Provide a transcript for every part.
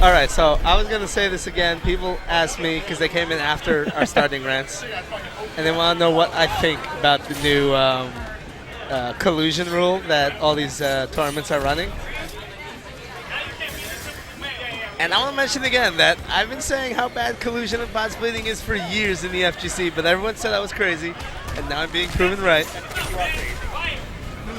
All right, so I was going to say this again. People ask me, because they came in after our starting rants, and they want to know what I think about the new collusion rule that all these tournaments are running. And I want to mention again that I've been saying how bad collusion and bot splitting is for years in the FGC, but everyone said I was crazy, and now I'm being proven right.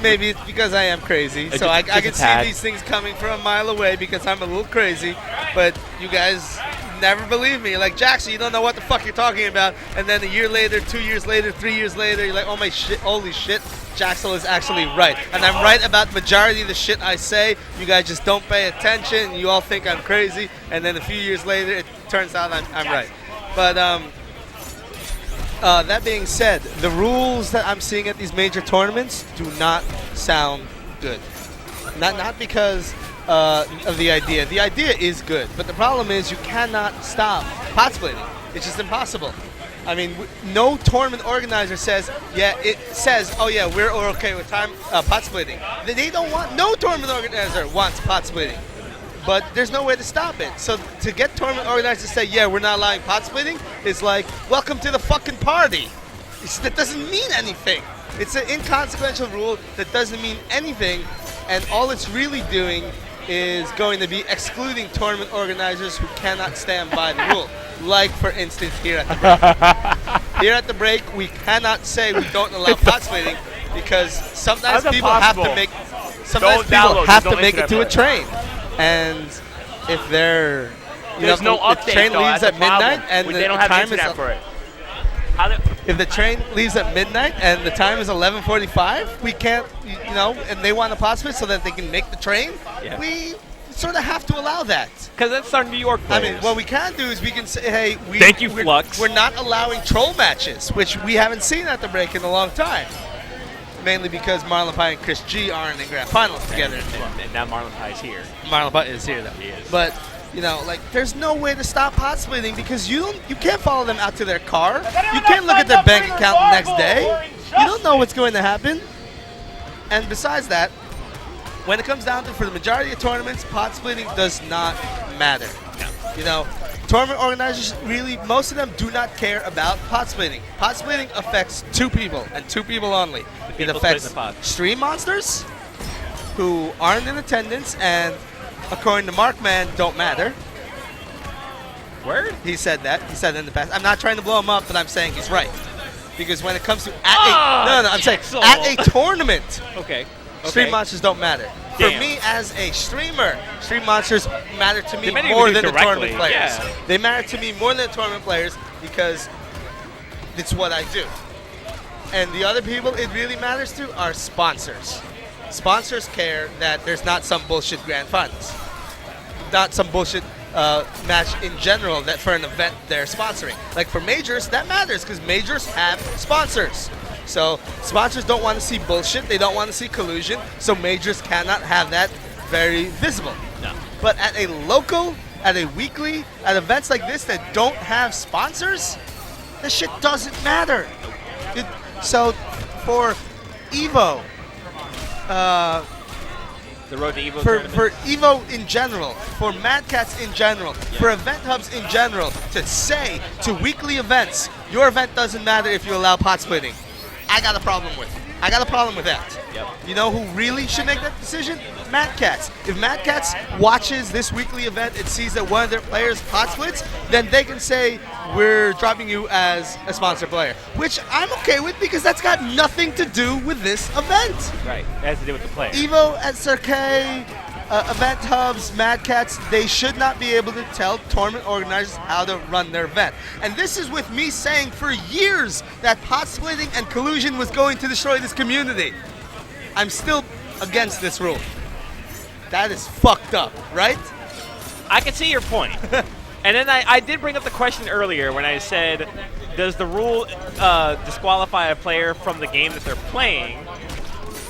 Maybe it's because I am crazy, so I can see these things coming from a mile away because I'm a little crazy, but you guys never believe me. Like, Jaxel, you don't know what the fuck you're talking about, and then a year later, 2 years later, 3 years later, you're like, oh my shit, holy shit, Jaxel is actually right. And I'm right about majority of the shit I say. You guys just don't pay attention, you all think I'm crazy, and then a few years later, it turns out I'm right. But, that being said, the rules that I'm seeing at these major tournaments do not sound good. Not because of the idea. The idea is good, but the problem is you cannot stop pot splitting. It's just impossible. I mean, no tournament organizer says, yeah, it says, oh yeah, we're okay with pot splitting. They don't want, no tournament organizer wants pot splitting. But there's no way to stop it. So to get tournament organizers to say, yeah, we're not allowing pot splitting, is like, welcome to the fucking party. That doesn't mean anything. It's an inconsequential rule that doesn't mean anything, and all it's really doing is going to be excluding tournament organizers who cannot stand by the rule. Like, for instance, here at the break. Here at the break, we cannot say we don't allow pot splitting because sometimes people have to make it to a train. And if they're, there's no update, the train leaves at midnight and they don't have time is for it. If the train leaves at midnight and the time is 11:45, we can't, and they want to pot split so that they can make the train. Yeah. We sort of have to allow that. Because that's our New York players. I mean, what we can do is we can say, hey, thank you, Flux. We're not allowing troll matches, which we haven't seen at the break in a long time. Mainly because Marlon Pie and Chris G aren't in grand finals together. And now Marlon Pie is here. Marlon Pie is here, though. He is. But, like, there's no way to stop pot splitting because you can't follow them out to their car. You can't look at their bank account the next day. You don't know what's going to happen. And besides that, when it comes down to, for the majority of tournaments, pot splitting does not matter. No. Tournament organizers, really, most of them do not care about pot splitting. Pot splitting affects two people, and two people only. It affects stream monsters, who aren't in attendance, and according to Markman, don't matter. Word? He said that. He said it in the past. I'm not trying to blow him up, but I'm saying he's right. Because when it comes to I'm saying at a tournament, stream monsters don't matter. For me as a streamer, stream monsters matter to me more than the tournament players. Yeah. They matter to me more than the tournament players because it's what I do. And the other people it really matters to are sponsors. Sponsors care that there's not some bullshit grand finals. Not some bullshit match in general that for an event they're sponsoring. Like for majors, that matters because majors have sponsors. So sponsors don't want to see bullshit. They don't want to see collusion. So majors cannot have that very visible. No. But at a local, at a weekly, at events like this that don't have sponsors, this shit doesn't matter. So for Evo, the Road to Evo for Evo in general, for Mad Cats in general, for event hubs in general, to say to weekly events, your event doesn't matter if you allow pot splitting. I got a problem with. I got a problem with that. Yep. You know who really should make that decision? Mad Cats. If Mad Cats watches this weekly event and sees that one of their players pot splits, then they can say, we're dropping you as a sponsor player. Which I'm okay with because that's got nothing to do with this event. Right. It has to do with the player. Evo at Cirque, event hubs, Mad Cats, they should not be able to tell tournament organizers how to run their event. And this is with me saying for years that pot splitting and collusion was going to destroy this community. I'm still against this rule. That is fucked up, right? I can see your point. And then I did bring up the question earlier when I said, does the rule disqualify a player from the game that they're playing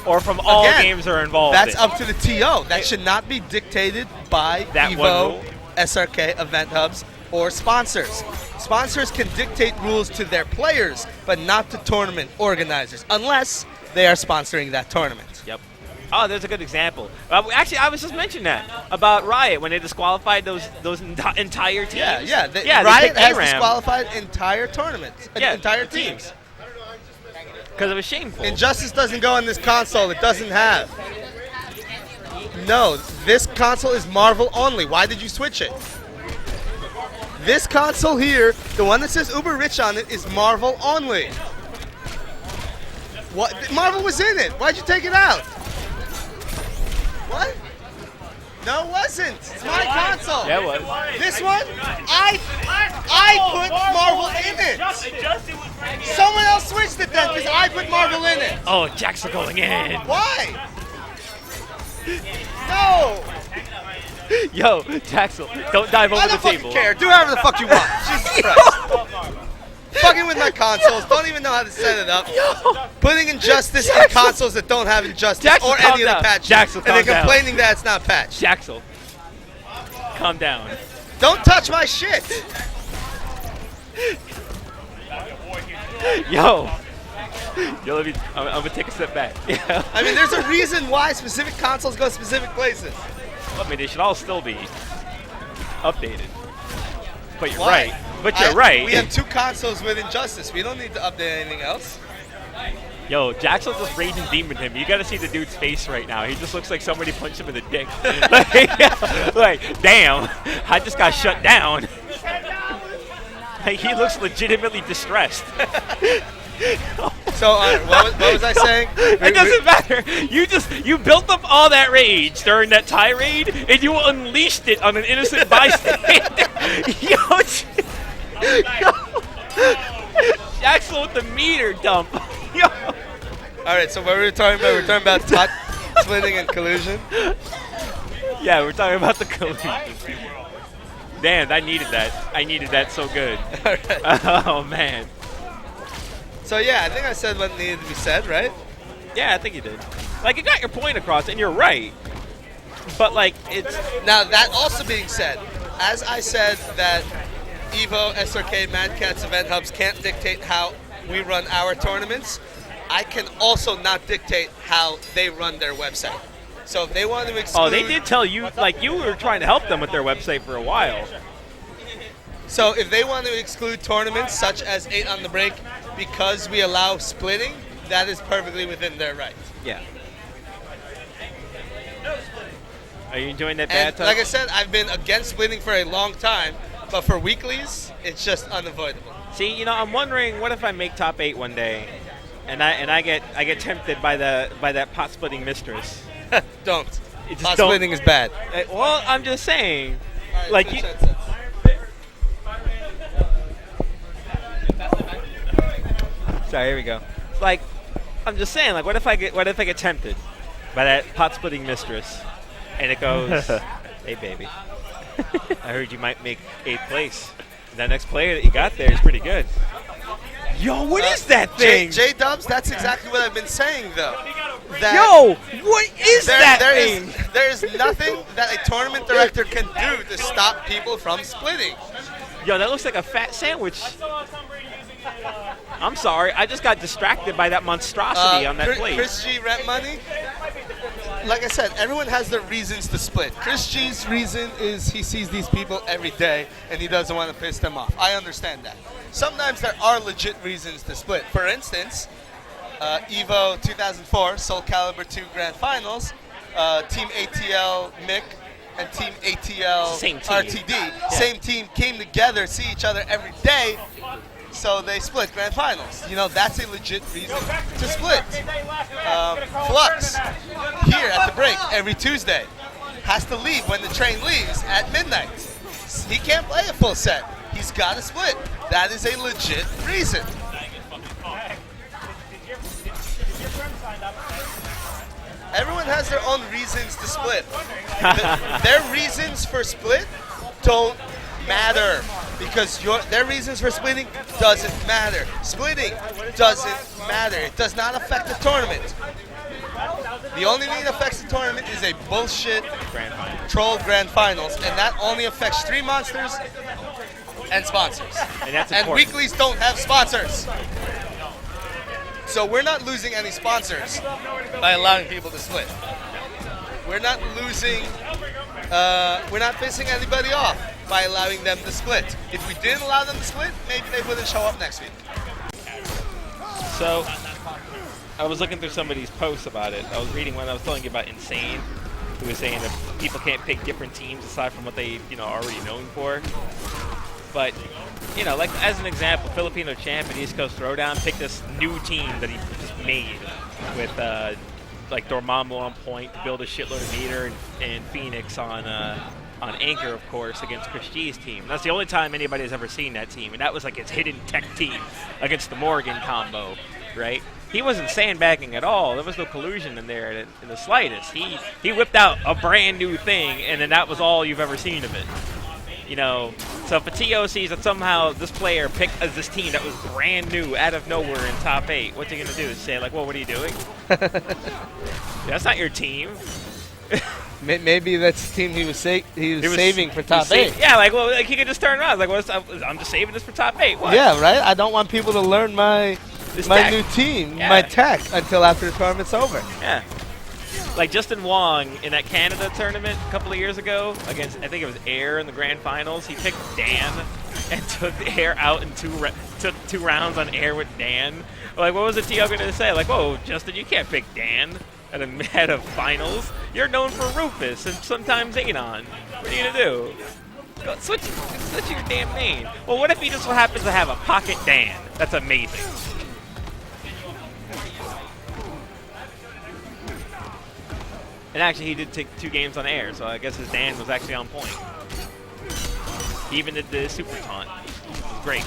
or from all games they're involved in? That's in? up to the TO. That should not be dictated by Evo, SRK, event hubs, or sponsors. Sponsors can dictate rules to their players, but not to tournament organizers, unless they are sponsoring that tournament. Yep. Oh, there's a good example. Actually, I was just mentioning that about Riot when they disqualified those entire teams. Yeah. They Riot picked has ARAM. disqualified entire tournaments, entire teams. Because it was shameful. Injustice doesn't go on this console. It doesn't have. No, this console is Marvel only. Why did you switch it? This console here, the one that says Uber Rich on it, is Marvel only. What? Marvel was in it. Why'd you take it out? What? No, it wasn't. It's my console. Yeah, it was. This one? I put Marvel in it. Someone else switched it then because I put Marvel in it. Oh, Jaxel going in. Why? No. Yo, Jaxel, don't dive over I the don't fucking table. care. Do whatever the fuck you want. Jesus Christ. Fucking with my consoles. Don't even know how to set it up. Putting Injustice in consoles that don't have Injustice Jaxel, or calm any of the down. patches. Jaxel, and calm they're down. complaining that it's not patched. Jaxel, calm down. Don't touch my shit. Yo, let me. I'm gonna take a step back. Yeah. I mean, there's a reason why specific consoles go specific places. I mean, they should all still be updated. But you're Why? right. But you're right. We have 2 consoles with Injustice. We don't need to update anything else. Yo, Jaxel just raging demon him. You gotta see the dude's face right now. He just looks like somebody punched him in the dick. like, damn, I just got shut down. Like, he looks legitimately distressed. So, what was I saying? It doesn't matter. You built up all that rage during that tirade, and you unleashed it on an innocent bystander. Yo, Jaxel with the meter dump. Yo. All right, so what were we talking about? We're talking about tot splitting and collusion. Yeah, we're talking about the collusion. Damn, I needed that. I needed that so good. All right. Oh, man. So, yeah, I think I said what needed to be said, right? Yeah, I think you did. Like, you got your point across, and you're right. But, like, it's... Now, that also being said, as I said that Evo, SRK, Mad Cats, Event Hubs can't dictate how we run our tournaments, I can also not dictate how they run their website. So if they want to exclude... Oh, they did tell you, like, you were trying to help them with their website for a while. So if they want to exclude tournaments such as 8 on the Break because we allow splitting, that is perfectly within their right. Yeah. Are you enjoying that bad And touch? like I said, I've been against splitting for a long time, but for weeklies, it's just unavoidable. See, you know, I'm wondering, what if I make top 8 one day, and I get tempted by that pot splitting mistress? Don't. It just Pot don't- splitting is bad. Well, I'm just saying, All right, like finish you. that sentence. Sorry, here we go. Like, I'm just saying, like, what if I get tempted by that pot splitting mistress, and it goes, hey baby, I heard you might make 8th place. That next player that you got there is pretty good. Yo, what is that thing? J-Dubs, that's exactly what I've been saying, though. That Yo, what is that thing? There is nothing that a tournament director can do to stop people from splitting. Yo, that looks like a fat sandwich. I'm sorry, I just got distracted by that monstrosity on that plate. Chris G rent money. Like I said, everyone has their reasons to split. Chris G's reason is he sees these people every day and he doesn't want to piss them off. I understand that. Sometimes there are legit reasons to split. For instance, Evo 2004, Soul Calibur 2 Grand Finals, Team ATL Mick and Team ATL Same team. RTD, Yeah. same team, came together, see each other every day, so they split Grand Finals. You know, that's a legit reason to split. Flux, here at the break every Tuesday, has to leave when the train leaves at midnight. He can't play a full set. He's got to split. That is a legit reason. Everyone has their own reasons to split. Their reasons for split don't matter because their reasons for splitting doesn't matter. Splitting doesn't matter. It does not affect the tournament. The only thing that affects the tournament is a bullshit troll grand finals, and that only affects 3 monsters and sponsors. And that's And important. weeklies don't have sponsors. So we're not losing any sponsors by allowing people to split. We're not losing, we're not pissing anybody off by allowing them to split. If we didn't allow them to split, maybe they wouldn't show up next week. So, I was looking through somebody's posts about it. I was reading one. I was telling you about Insane, who was saying that people can't pick different teams aside from what they, are already known for. But, like as an example, Filipino champ at East Coast Throwdown picked this new team that he just made with like Dormammu on point to build a shitload of meter and Phoenix on Anchor, of course, against Chris G's team. And that's the only time anybody has ever seen that team, and that was like his hidden tech team against the Morgan combo, right? He wasn't sandbagging at all. There was no collusion in there in the slightest. He whipped out a brand new thing, and then that was all you've ever seen of it. So if a TO sees that somehow this player picked as this team that was brand new out of nowhere in top 8, what's he going to do? Say, like, well, what are you doing? That's not your team. Maybe that's the team he was saving for top 8. Yeah, like he could just turn around. Like, I'm just saving this for top 8. What? Yeah, right? I don't want people to learn my new team, my tech, until after the tournament's over. Yeah. Like Justin Wong in that Canada tournament a couple of years ago against, I think it was Air in the grand finals. He picked Dan and took Air out in took 2 rounds on Air with Dan. Like, what was the TO going to say? Like, whoa, Justin, you can't pick Dan at a head of finals. You're known for Rufus and sometimes Anon. What are you going to do? Go switch your damn name. Well, what if he just so happens to have a pocket Dan? That's amazing. And actually, he did take 2 games on Air, so I guess his Dan was actually on point. He even did the super taunt. It was great.